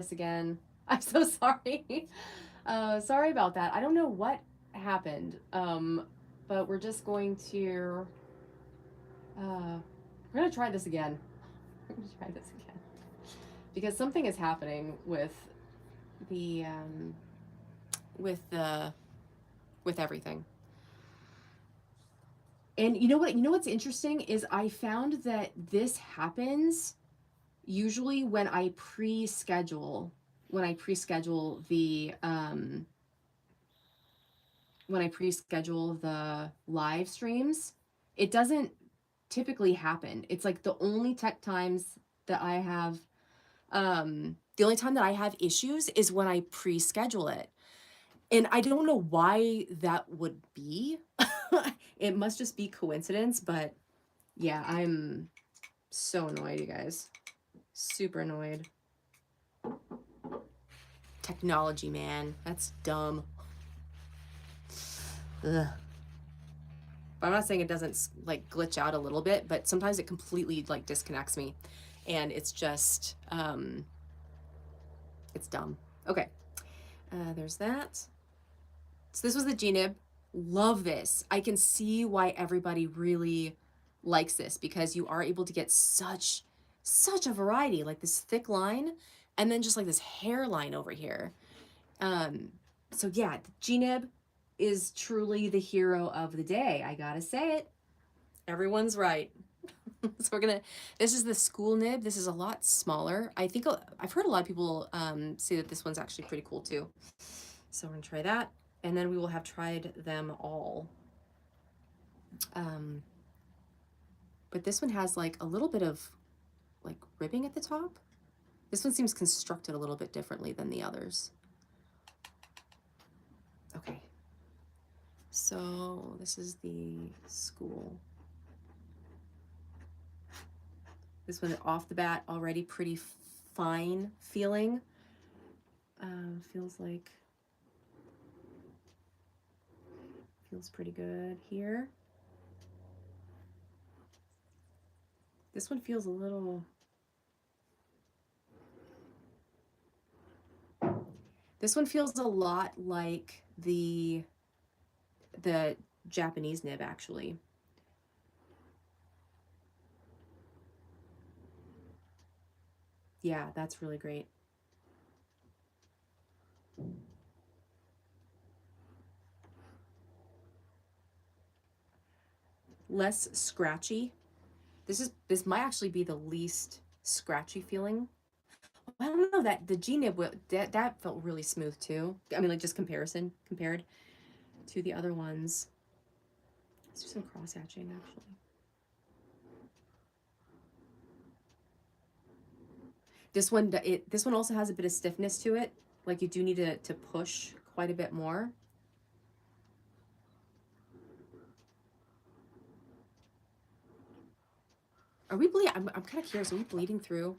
this again. I'm so sorry. Sorry about that. I don't know what happened. But we're just going to we're gonna try this again. We're gonna try this again because something is happening the with the with everything. And you know what? You know what's interesting is I found that this happens usually when I pre-schedule the live streams. It doesn't typically happen. It's like that I have the only time that I have issues is when I pre-schedule it. And I don't know why that would be. It must just be coincidence, but yeah, I'm so annoyed, you guys. Super annoyed. Technology, man. That's dumb. Ugh. But I'm not saying it doesn't like glitch out a little bit, but sometimes it completely like disconnects me. And it's just, it's dumb. Okay. There's that. So this was the G-nib. Love this. I can see why everybody really likes this because you are able to get such a variety, like this thick line and then just like this hairline over here. So yeah, the G-nib is truly the hero of the day. I gotta say it. Everyone's right. So this is the school nib. This is a lot smaller. I've heard a lot of people say that this one's actually pretty cool too. So we're gonna try that. And then we will have tried them all. But this one has like a little bit of like ribbing at the top. This one seems constructed a little bit differently than the others. Okay. So this is the school. This one off the bat already pretty fine feeling. Feels pretty good here. This one feels a little. This one feels a lot like the Japanese nib actually. Yeah, that's really great. Less scratchy. This might actually be the least scratchy feeling. I don't know, that the G-nib that felt really smooth too. I mean, like just compared to the other ones. Let's do some cross hatching actually. This one also has a bit of stiffness to it. Like you do need to push quite a bit more. Are we bleeding? I'm kind of curious. Are we bleeding through?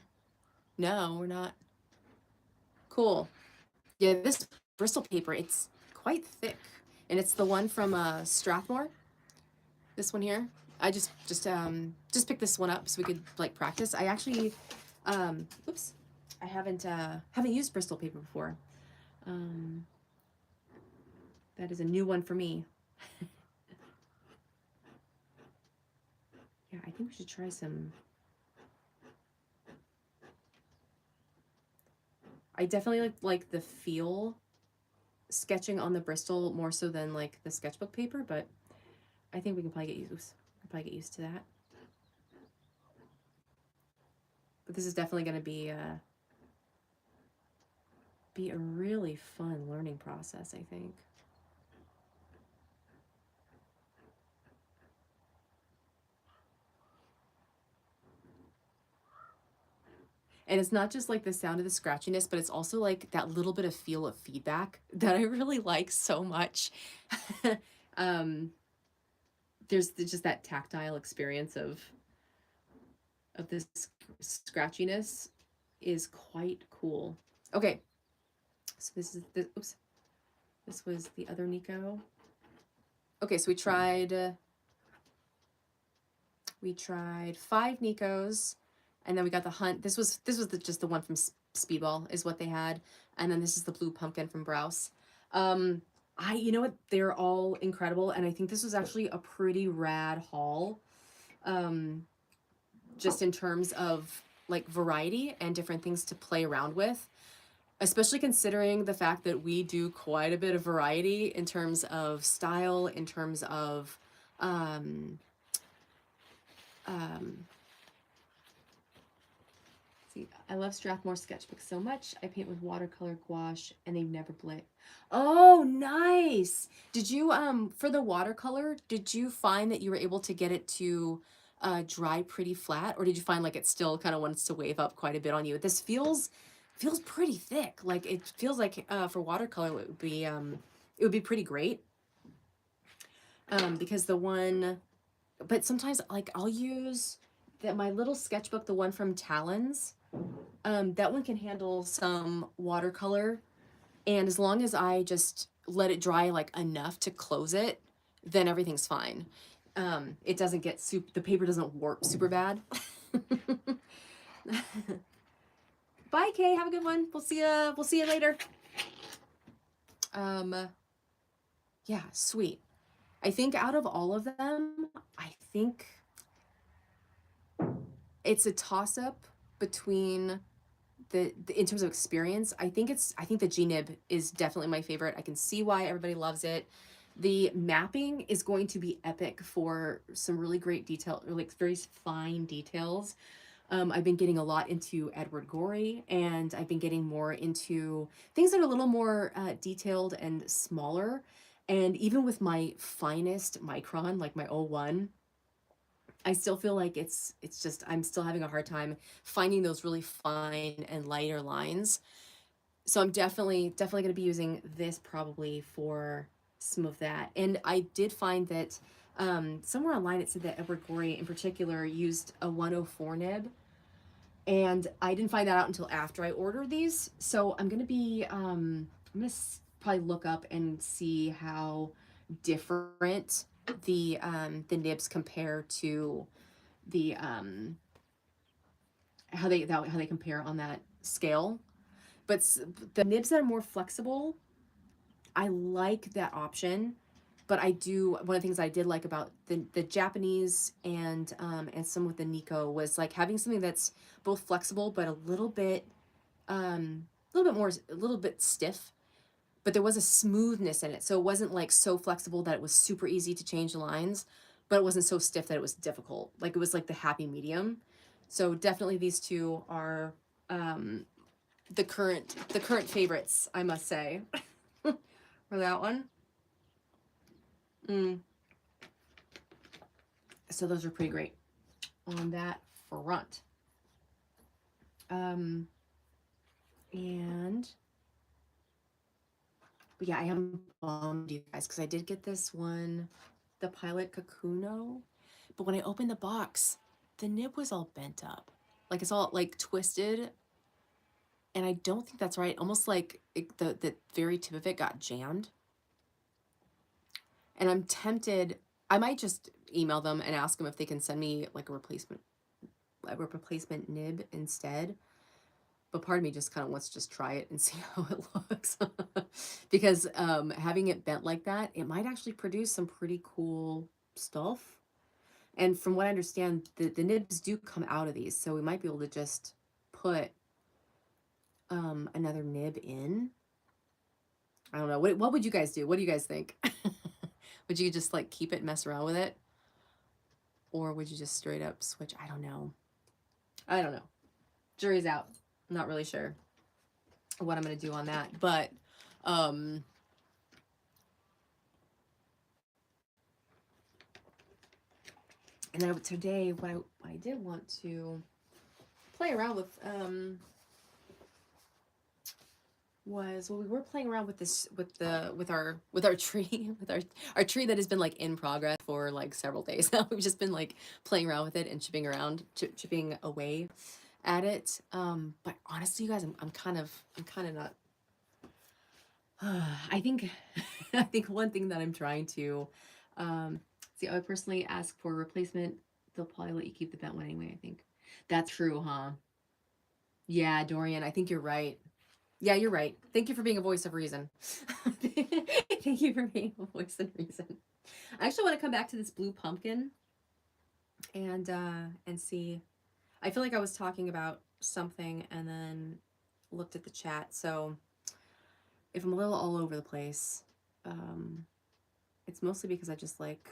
No, we're not. Cool. Yeah, this Bristol paper, it's quite thick. And it's the one from Strathmore. This one here. I just picked this one up so we could like practice. I actually oops. I haven't used Bristol paper before. That is a new one for me. Yeah, I think we should try some. I definitely like the feel sketching on the Bristol more so than like the sketchbook paper, but I think we can probably get used to that. But this is definitely going to be a really fun learning process, I think. And it's not just like the sound of the scratchiness, but it's also like that little bit of feel of feedback that I really like so much. There's just that tactile experience of this scratchiness is quite cool. Okay, so this is the oops. This was the other Nico. Okay, so we tried 5 Nicos, and then we got the hunt. This was just the one from Speedball is what they had. And then this is the blue pumpkin from Browse. Um, you know what? They're all incredible. And I think this was actually a pretty rad haul. Um, just in terms of like variety and different things to play around with, especially considering the fact that we do quite a bit of variety in terms of style, in terms of um, um, see, I love Strathmore sketchbooks so much. I paint with watercolor gouache and they've never bled. Oh, nice. Did you for the watercolor, did you find that you were able to get it to dry pretty flat, or did you find like it still kind of wants to wave up quite a bit on you? This feels pretty thick. Like it feels like for watercolor it would be pretty great. Because the one, but sometimes like I'll use that my little sketchbook, the one from Talons. That one can handle some watercolor, and as long as I just let it dry like enough to close it, then everything's fine. It doesn't get the paper doesn't warp super bad. Bye, Kay. Have a good one. We'll see ya. We'll see you later. Yeah, sweet. I think out of all of them, I think it's a toss up between in terms of experience. I think the G-Nib is definitely my favorite. I can see why everybody loves it. The mapping is going to be epic for some really great detail, or like very fine details. I've been getting a lot into Edward Gorey, and I've been getting more into things that are a little more detailed and smaller. And even with my finest micron, like my O1, I still feel like it's just I'm still having a hard time finding those really fine and lighter lines. So I'm definitely going to be using this probably for some of that. And I did find that somewhere online it said that Edward Gorey in particular used a 104 nib, and I didn't find that out until after I ordered these. So I'm going to be I'm going to probably look up and see how different the nibs compare to the how they compare on that scale. But the nibs that are more flexible, I like that option. But I do, one of the things I did like about the Japanese and some with the Nico was like having something that's both flexible but a little bit more a little bit stiff, but there was a smoothness in it. So it wasn't like so flexible that it was super easy to change the lines, but it wasn't so stiff that it was difficult. Like it was like the happy medium. So definitely these two are um, the current favorites, I must say, for that one. Mm. So those are pretty great on that front. Um, and but yeah, I am bummed, you guys, because I did get this one, the Pilot Kakuno, but when I opened the box, the nib was all bent up, like it's all like twisted, and I don't think that's right. Almost like the very tip of it got jammed, and I'm tempted. I might just email them and ask them if they can send me like a replacement nib instead. But part of me just kind of wants to just try it and see how it looks. Because having it bent like that, it might actually produce some pretty cool stuff. And from what I understand, the nibs do come out of these, so we might be able to just put another nib in. I don't know. What would you guys do? What do you guys think? Would you just like keep it and mess around with it? Or would you just straight up switch? I don't know. I don't know. Jury's out. I'm not really sure what I'm going to do on that. But um and then today what I did want to play around with was, well, we were playing around with this with our tree with our tree that has been like in progress for like several days now. We've just been like playing around with it and chipping away at it. But honestly, you guys, I'm kind of not. I think I think one thing that I'm trying to see, I would personally ask for a replacement. They'll probably let you keep the bent one anyway. I think that's true, huh? Yeah, Dorian, I think you're right. Yeah, you're right. Thank you for being a voice of reason. Thank you for being a voice of reason. I actually want to come back to this blue pumpkin and see. I feel like I was talking about something and then looked at the chat. So if I'm a little all over the place, um, it's mostly because I just like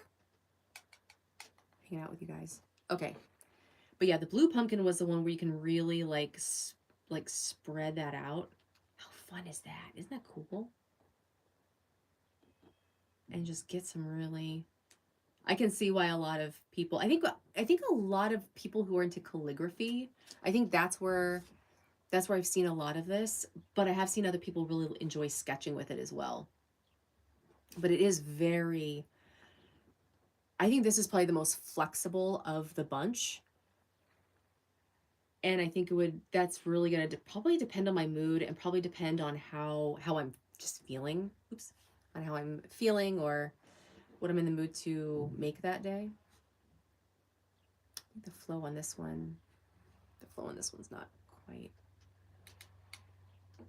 hanging out with you guys. Okay, but yeah, the blue pumpkin was the one where you can really like spread that out. How fun is that? Isn't that cool? And just get some really. I can see why a lot of people. I think a lot of people who are into calligraphy. I think that's where I've seen a lot of this. But I have seen other people really enjoy sketching with it as well. But it is very. I think this is probably the most flexible of the bunch, and I think it would. That's really gonna probably depend on my mood and probably depend on how I'm just feeling. Oops, on how I'm feeling or what I'm in the mood to make that day. I think the flow on this one's not quite.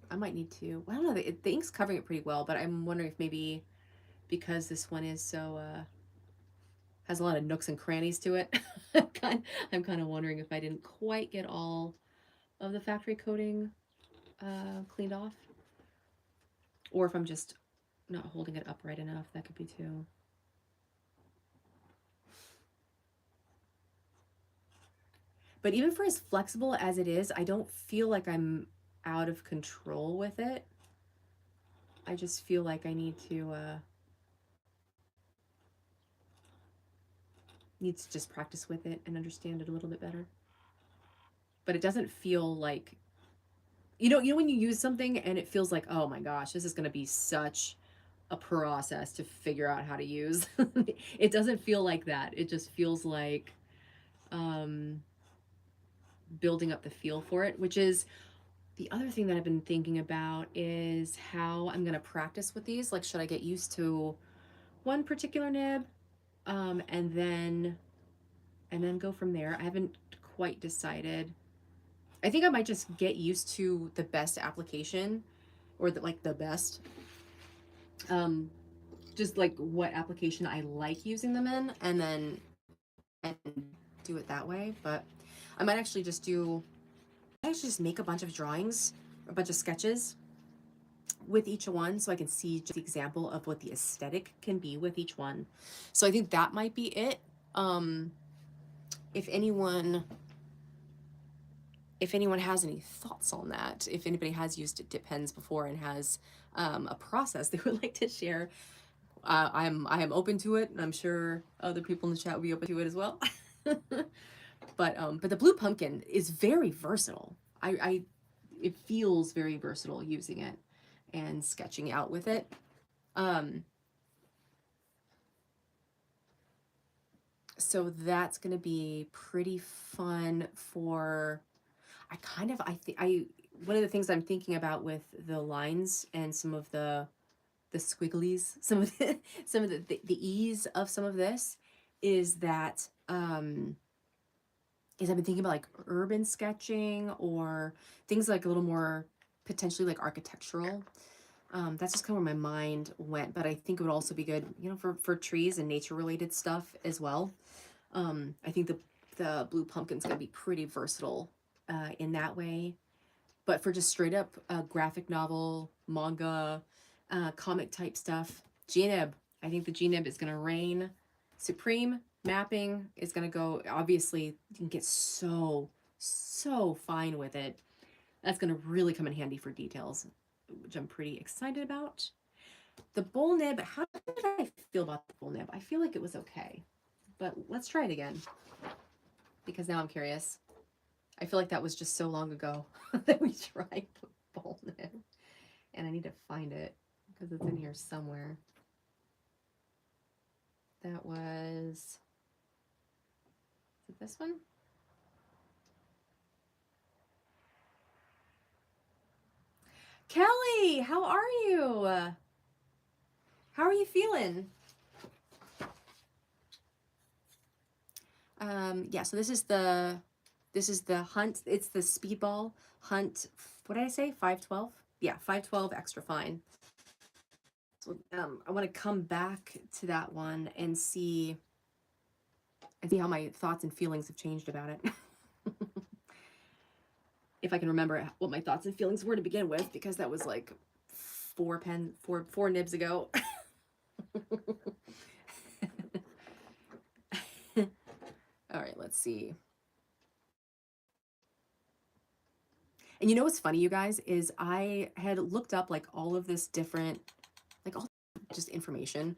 I might need to. Well, I don't know. The ink's covering it pretty well, but I'm wondering if maybe because this one is so has a lot of nooks and crannies to it. I'm kind of wondering if I didn't quite get all of the factory coating cleaned off, or if I'm just not holding it upright enough. That could be too. But even for as flexible as it is, I don't feel like I'm out of control with it. I just feel like I need to just practice with it and understand it a little bit better. But it doesn't feel like you know when you use something and it feels like, oh my gosh, this is going to be such a process to figure out how to use. It doesn't feel like that. It just feels like um, building up the feel for it, which is the other thing that I've been thinking about is how I'm going to practice with these. Like, should I get used to one particular nib um, and then and then go from there? I haven't quite decided. I think I might just get used to the best application or the best um just like what application I like using them in and do it that way. But I might actually just do I actually just make a bunch of drawings, a bunch of sketches with each one so I can see just the example of what the aesthetic can be with each one. So I think that might be it. Um if anyone if anyone has any thoughts on that, if anybody has used dip pens before and has a process they would like to share, I am open to it, and I'm sure other people in the chat will be open to it as well. But the blue pumpkin is very versatile. I it feels very versatile using it and sketching out with it. Um, so that's gonna be pretty fun for. I one of the things I'm thinking about with the lines and some of the squigglies, some of the ease of some of this is that is I've been thinking about like urban sketching or things like a little more potentially like architectural. That's just kind of where my mind went, but I think it would also be good, for trees and nature related stuff as well. I think the blue pumpkin's gonna be pretty versatile in that way. But for just straight up graphic novel, manga, comic type stuff, GNib. I think the GNib is going to reign supreme. Mapping is going to go, obviously, you can get so fine with it. That's going to really come in handy for details, which I'm pretty excited about. The bowl nib, how did I feel about the bowl nib? I feel like it was okay, but let's try it again because now I'm curious. I feel like that was just so long ago that we tried bowl nib. And I need to find it because it's in here somewhere. That was, is it this one? Kelly, how are you? How are you feeling? Yeah, so this is the hunt. It's the speedball Hunt, what did I say? 512? Yeah, 512 extra fine. So I want to come back to that one and see how my thoughts and feelings have changed about it. If I can remember what my thoughts and feelings were to begin with, because that was like four nibs ago. All right, let's see. And you know what's funny, you guys, is I had looked up like all of this different, like all just information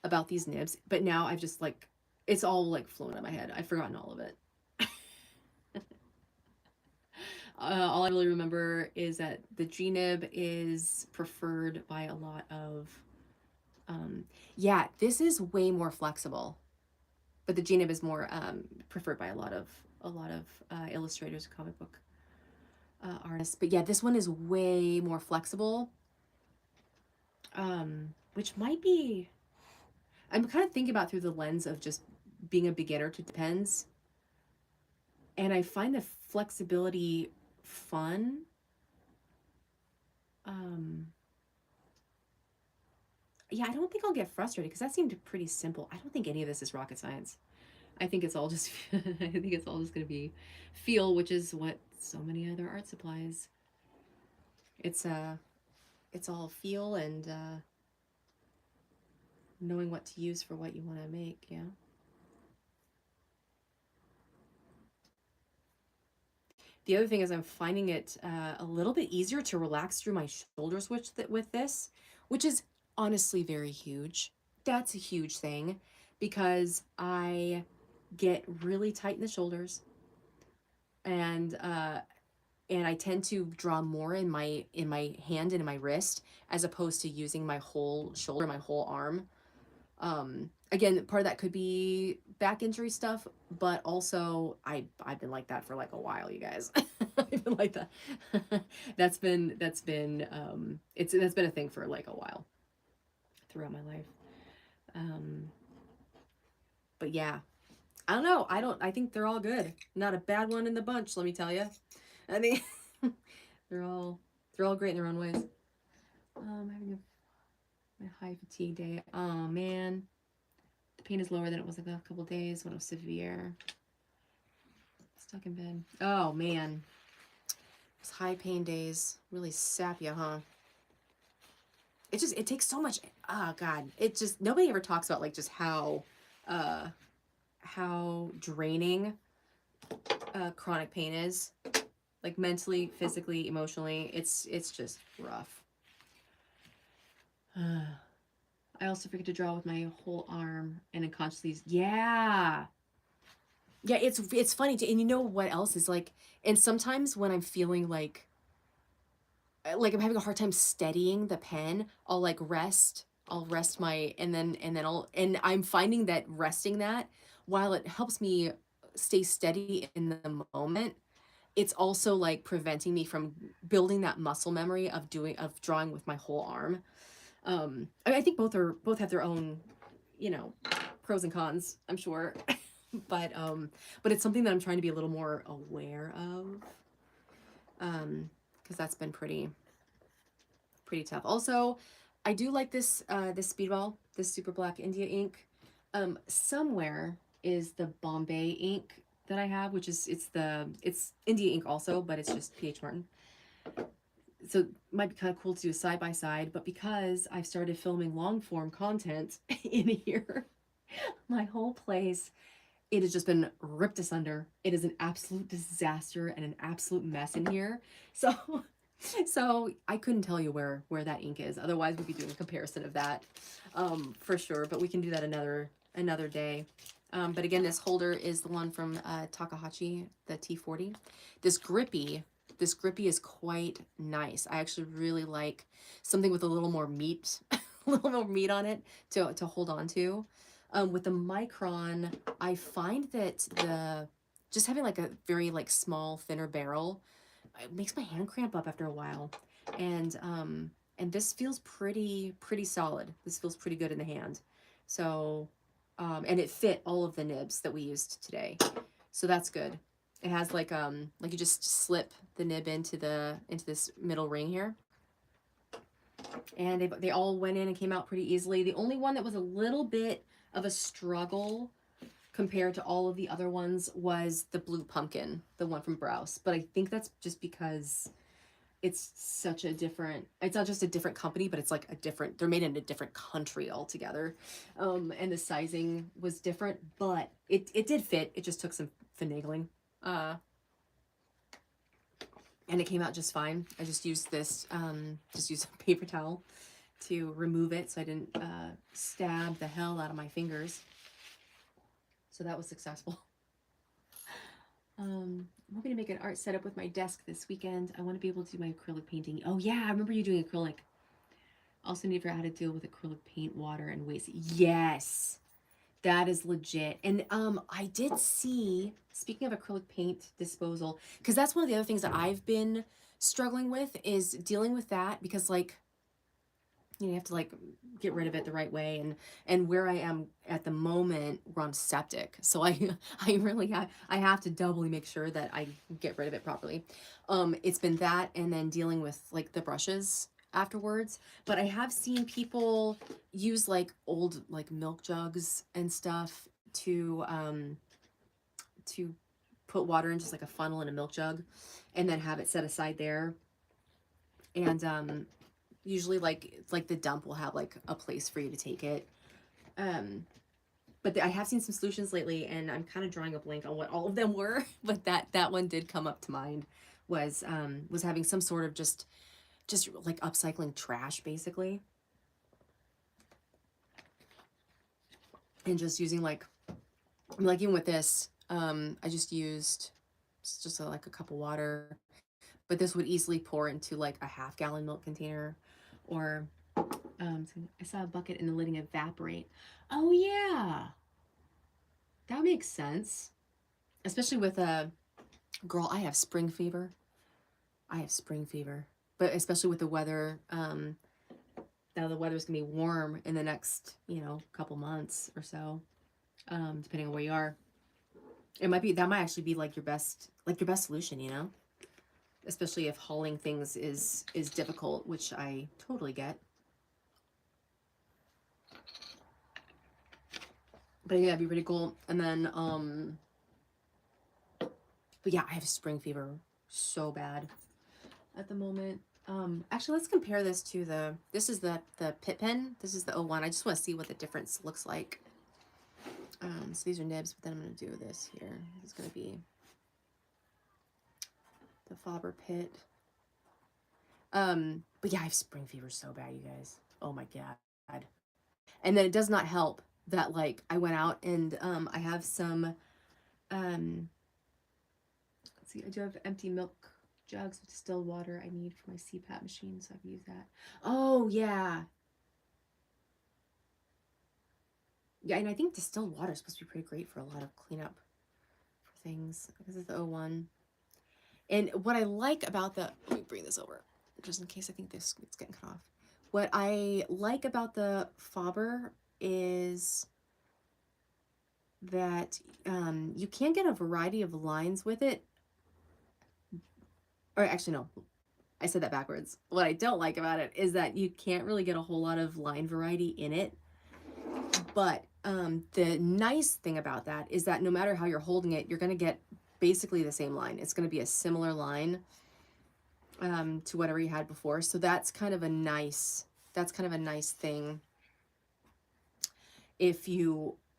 about these nibs, but now I've just like, it's all like flown out of my head. I've forgotten all of it. All I really remember is that the G nib is preferred by a lot of, yeah, this is way more flexible, but the G nib is more preferred by a lot of illustrators, comic book artists. But yeah, this one is way more flexible, which might be, I'm kind of thinking about through the lens of just being a beginner to depends. And I find the flexibility fun. Um, yeah, I don't think I'll get frustrated because that seemed pretty simple. I don't think any of this is rocket science. I think it's all just, I think it's all just going to be feel, which is what so many other art supplies. It's it's all feel and knowing what to use for what you want to make. Yeah. The other thing is I'm finding it a little bit easier to relax through my shoulders with this, which is honestly very huge. That's a huge thing because I get really tight in the shoulders and and I tend to draw more in my hand and in my wrist as opposed to using my whole shoulder, my whole arm. Again, part of that could be back injury stuff, but also I've been like that for like a while, you guys. I've been like that. That's been that's been a thing for like a while throughout my life. Um, but yeah, I don't know. I think they're all good. Not a bad one in the bunch, let me tell you. I think they're all they're all great in their own ways. Having a high fatigue day. Oh man, the pain is lower than it was like a couple days when it was severe. Stuck in bed. Oh man, those high pain days really sap you, huh? It takes so much. Oh god, it just nobody ever talks about like just uh, how draining chronic pain is, like mentally, physically, emotionally. It's just rough. I also forget to draw with my whole arm and unconsciously. Yeah, yeah. It's funny too. And you know what else is like? And sometimes when I'm feeling like I'm having a hard time steadying the pen, I'll like rest. I'll rest my and then and I'm finding that resting that while it helps me stay steady in the moment, it's also like preventing me from building that muscle memory of drawing with my whole arm. I think both have their own, you know, pros and cons, I'm sure. But it's something that I'm trying to be a little more aware of. Because that's been pretty tough. Also, I do like this speedball, this super black India ink. Somewhere is the Bombay ink that I have, which is it's India ink also, but it's just PH Martin. So it might be kind of cool to do side by side, but because I've started filming long form content in here, my whole place, it has just been ripped asunder. It is an absolute disaster and an absolute mess in here. So so I couldn't tell you where that ink is. Otherwise we'd be doing a comparison of that for sure, but we can do that another day. But again, this holder is the one from Takahashi, the T40. This grippy, this grippy is quite nice. I actually really like something with a little more meat, a little more meat on it to hold on to. With the Micron, I find that the just having like a very like small, thinner barrel, it makes my hand cramp up after a while, and this feels pretty solid. This feels pretty good in the hand. So, and it fit all of the nibs that we used today, so that's good. It has like you just slip the nib into this middle ring here. And they all went in and came out pretty easily. The only one that was a little bit of a struggle compared to all of the other ones was the blue pumpkin, the one from Browse. But I think that's just because it's such a different, it's not just a different company, but it's like a different, they're made in a different country altogether. And the sizing was different, but it did fit. It just took some finagling. And it came out just fine. I just used this, just used a paper towel to remove it so I didn't stab the hell out of my fingers. So that was successful. I'm hoping to make an art setup with my desk this weekend. I want to be able to do my acrylic painting. Oh yeah, I remember you doing acrylic. Also need to figure out how to deal with acrylic paint, water, and waste. Yes, that is legit. And I did see, speaking of acrylic paint disposal, because that's one of the other things that I've been struggling with is dealing with that, because like, you have to like get rid of it the right way, and where I am at the moment, we're on septic, so I really have to doubly make sure that I get rid of it properly. It's been that, and then dealing with like the brushes afterwards. But I have seen people use like old like milk jugs and stuff to put water in, just like a funnel in a milk jug, and then have it set aside there. And usually like the dump will have like a place for you to take it. But I have seen some solutions lately, and I'm kind of drawing a blank on what all of them were, but that one did come up to mind, was having some sort of just like upcycling trash basically, and just using like even with this, I just used just like a cup of water, but this would easily pour into like a half-gallon milk container, or so I saw a bucket and the lid evaporate. Oh yeah, that makes sense. Especially with a girl, I have spring fever. I have spring fever, but especially with the weather. Now the weather's gonna be warm in the next, couple months or so, depending on where you are. That might actually be like your best solution, especially if hauling things is difficult, which I totally get. But yeah, it'd be pretty cool. And then but yeah, I have spring fever so bad at the moment. Actually, let's compare this to this is the Pit Pen. This is the 01. I just want to see what the difference looks like. So these are nibs, but then I'm going to do this here. This is going to be the Faber Pit. But yeah, I have spring fever so bad, you guys. Oh my God. And then it does not help that like I went out and I have some, let's see, I do have empty milk jugs with distilled water I need for my CPAP machine, so I can use that. Oh yeah. Yeah, and I think distilled water is supposed to be pretty great for a lot of cleanup for things. This is the 01. And what I like about let me bring this over, just in case I think it's getting cut off. What I like about the Faber is that you can get a variety of lines with it. Or actually, no, I said that backwards. What I don't like about it is that you can't really get a whole lot of line variety in it. But the nice thing about that is that no matter how you're holding it, you're going to get basically the same line. It's going to be a similar line to whatever you had before. So that's kind of a nice thing if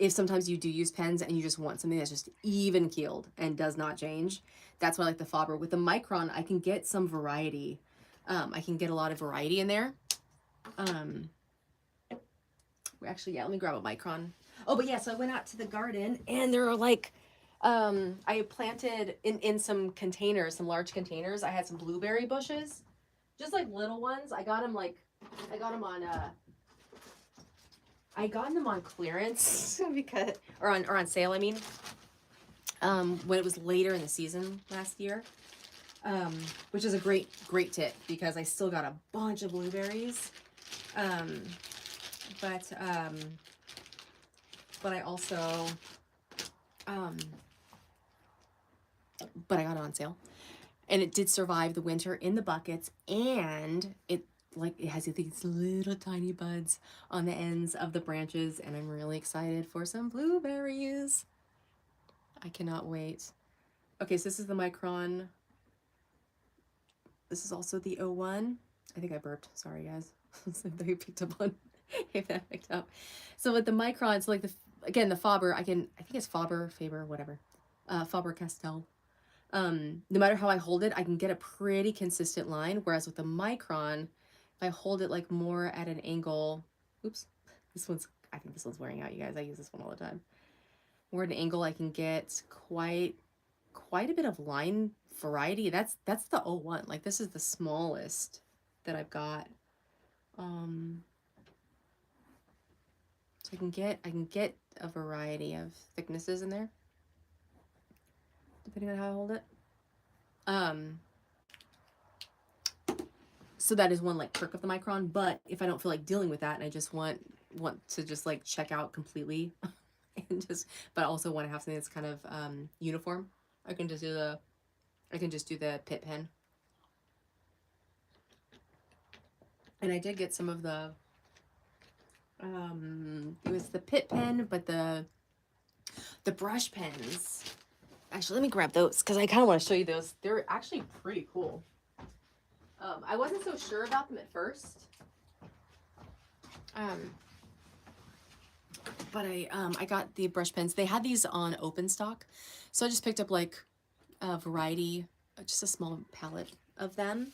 sometimes you do use pens and you just want something that's just even keeled and does not change. That's why I like the Faber. With the Micron, I can get some variety. I can get a lot of variety in there. Actually, yeah, let me grab a Micron. Oh, but yeah, so I went out to the garden and there are like, I planted in some containers, some large containers. I had some blueberry bushes, just like little ones. I got them on clearance because, or on sale, I mean, when it was later in the season last year, which is a great tip because I still got a bunch of blueberries. But I also, but I got it on sale. And it did survive the winter in the buckets, and it has these little tiny buds on the ends of the branches, and I'm really excited for some blueberries. I cannot wait. Okay, so this is the Micron. This is also the O1. I think I burped. Sorry, guys. They picked up on if that picked up. So with the Micron, so like again, the Faber, I think it's Faber, whatever. Faber Castell. No matter how I hold it, I can get a pretty consistent line. Whereas with the Micron, if I hold it like more at an angle, oops, I think this one's wearing out, you guys. I use this one all the time. More at an angle, I can get quite a bit of line variety. That's the O1. Like this is the smallest that I've got. So I can get a variety of thicknesses in there, depending on how I hold it. So that is one like perk of the Micron. But if I don't feel like dealing with that and I just want to just like check out completely and just, but I also want to have something that's kind of uniform, I can just do the pit pen. And I did get some of the it was the pit pen, but the brush pens. Actually, let me grab those because I kind of want to show you those. They're actually pretty cool. I wasn't so sure about them at first. But I got the brush pens. They had these on open stock, so I just picked up like a variety, just a small palette of them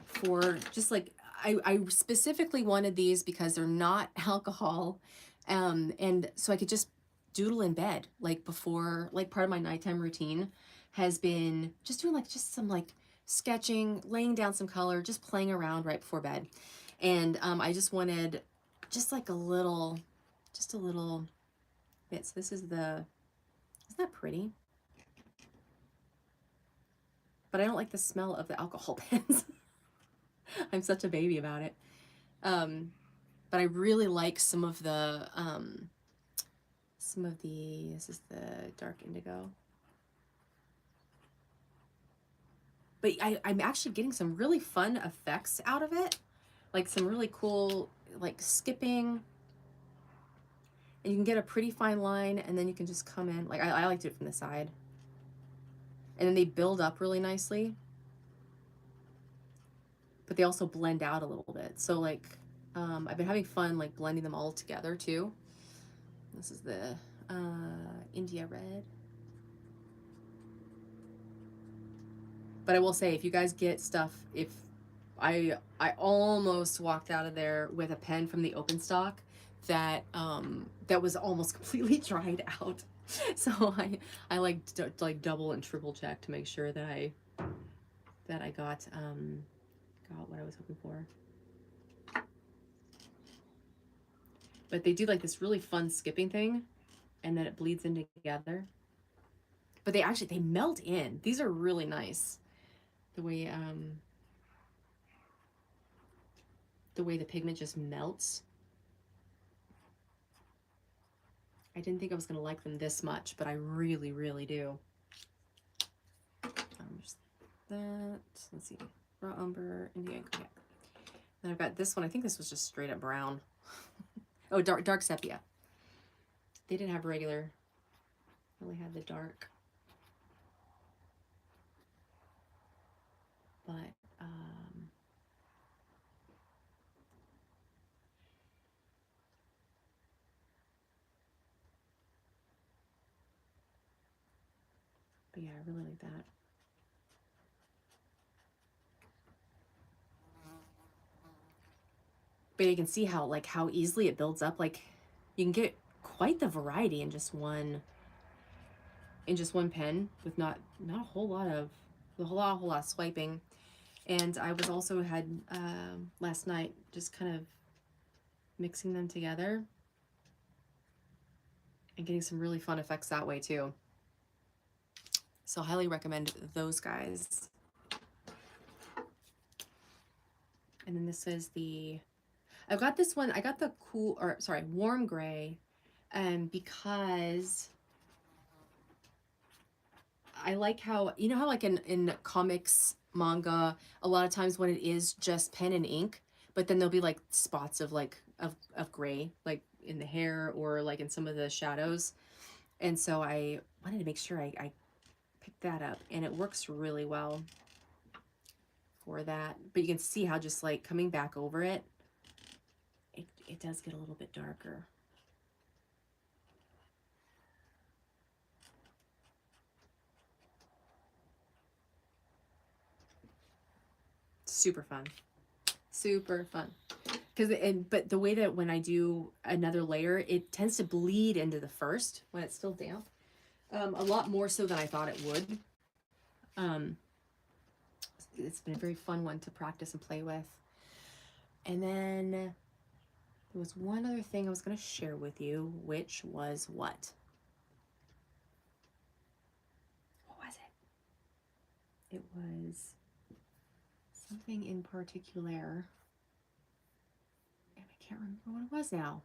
for just like I specifically wanted these because they're not alcohol, and so I could just doodle in bed like before, like part of my nighttime routine has been just doing like just some like sketching, laying down some color, just playing around right before bed, and I just wanted just like a little bit. So this is isn't that pretty? But I don't like the smell of the alcohol pens. I'm such a baby about it. But I really like some of the, this is the dark indigo. But I'm actually getting some really fun effects out of it. Like some really cool, like skipping. And you can get a pretty fine line, and then you can just come in. Like I like to do it from the side. And then they build up really nicely. But they also blend out a little bit. So like, I've been having fun like blending them all together too. This is the India red. But I will say, if you guys get stuff, if I almost walked out of there with a pen from the open stock that that was almost completely dried out. So I like double and triple check to make sure that I got what I was hoping for. But they do like this really fun skipping thing, and then it bleeds in together. But they melt in. These are really nice. The way the pigment just melts. I didn't think I was gonna like them this much, but I really, really do. Just that. Let's see. Raw umber, Indian. Yeah. Then I've got this one. I think this was just straight up brown. Oh, dark sepia. They didn't have regular. Only had the dark. But yeah, I really like that. But you can see how easily it builds up. Like you can get quite the variety in just one pen with not a whole lot of swiping. And I was also had last night just kind of mixing them together and getting some really fun effects that way too. So highly recommend those guys. And then this is I've got this one. I got the warm gray, because I like how, you know how like in comics, manga, a lot of times when it is just pen and ink, but then there'll be like spots of like of gray, like in the hair or like in some of the shadows. And so I wanted to make sure I picked that up, and it works really well for that. But you can see how just like coming back over it, it does get a little bit darker. Super fun. Super fun. But the way that when I do another layer, it tends to bleed into the first when it's still damp. A lot more so than I thought it would. Um, it's been a very fun one to practice and play with. And then there was one other thing I was going to share with you, which was what? What was it? It was something in particular. And I can't remember what it was now.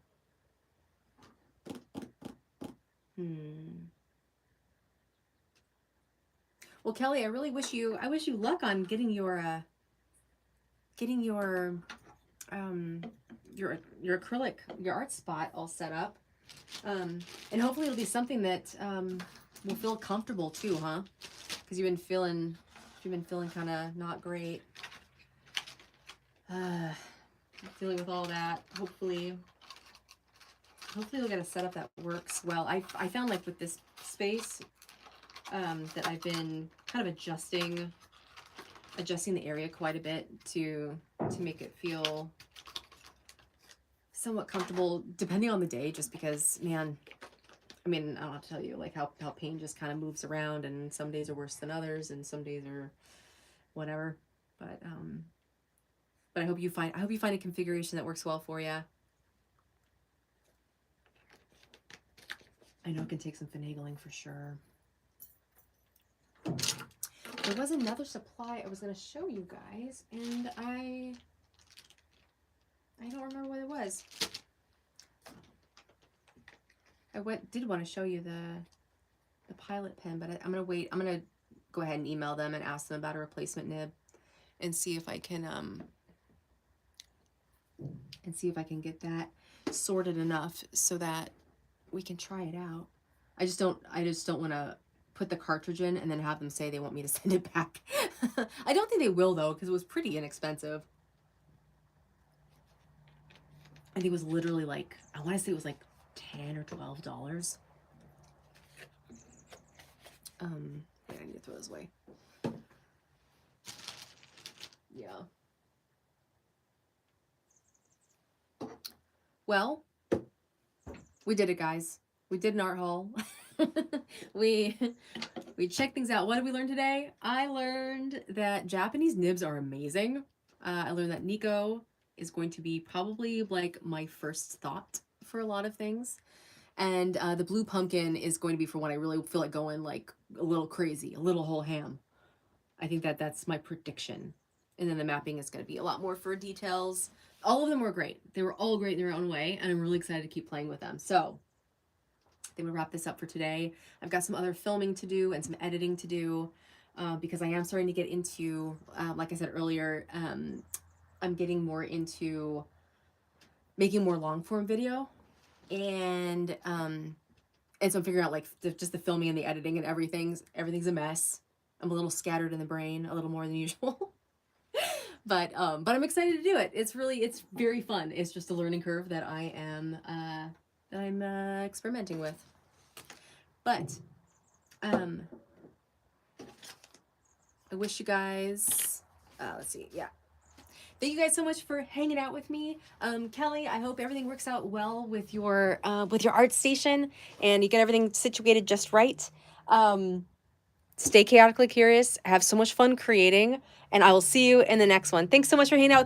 Well, Kelly, I really wish you luck on getting your your acrylic, your art spot all set up. And hopefully it'll be something that will feel comfortable too, huh? Because you've been feeling kind of not great. Dealing with all that. Hopefully you'll get a setup that works well. I found like with this space that I've been kind of adjusting the area quite a bit to make it feel somewhat comfortable depending on the day, just because, man, I mean, I don't have to tell you like how pain just kind of moves around, and some days are worse than others and some days are whatever. But I hope you find a configuration that works well for you. I know it can take some finagling for sure. There was another supply I was going to show you guys, and I don't remember what it was. I did want to show you the Pilot pen, but I'm going to wait. I'm going to go ahead and email them and ask them about a replacement nib and see if I can get that sorted enough so that we can try it out. I just don't want to put the cartridge in and then have them say they want me to send it back. I don't think they will though, because it was pretty inexpensive. I think it was literally like, I want to say it was like $10 or $12. I need to throw this away. Yeah. Well, we did it, guys. We did an art haul. we checked things out. What did we learn today? I learned that Japanese nibs are amazing. I learned that Nico is going to be probably like my first thought for a lot of things. And the blue pumpkin is going to be for when I really feel like going like a little crazy, a little whole ham. I think that's my prediction. And then the mapping is going to be a lot more for details. All of them were great. They were all great in their own way, and I'm really excited to keep playing with them. So I think we'll wrap this up for today. I've got some other filming to do and some editing to do because I am starting to get into, like I said earlier, I'm getting more into making more long form video, and so I'm figuring out like just the filming and the editing, and everything's a mess. I'm a little scattered in the brain, a little more than usual. But I'm excited to do it. It's very fun. It's just a learning curve that I'm experimenting with. But I wish you guys let's see, yeah. Thank you guys so much for hanging out with me. Kelly, I hope everything works out well with your art station and you get everything situated just right. Stay chaotically curious, have so much fun creating, and I will see you in the next one. Thanks so much for hanging out.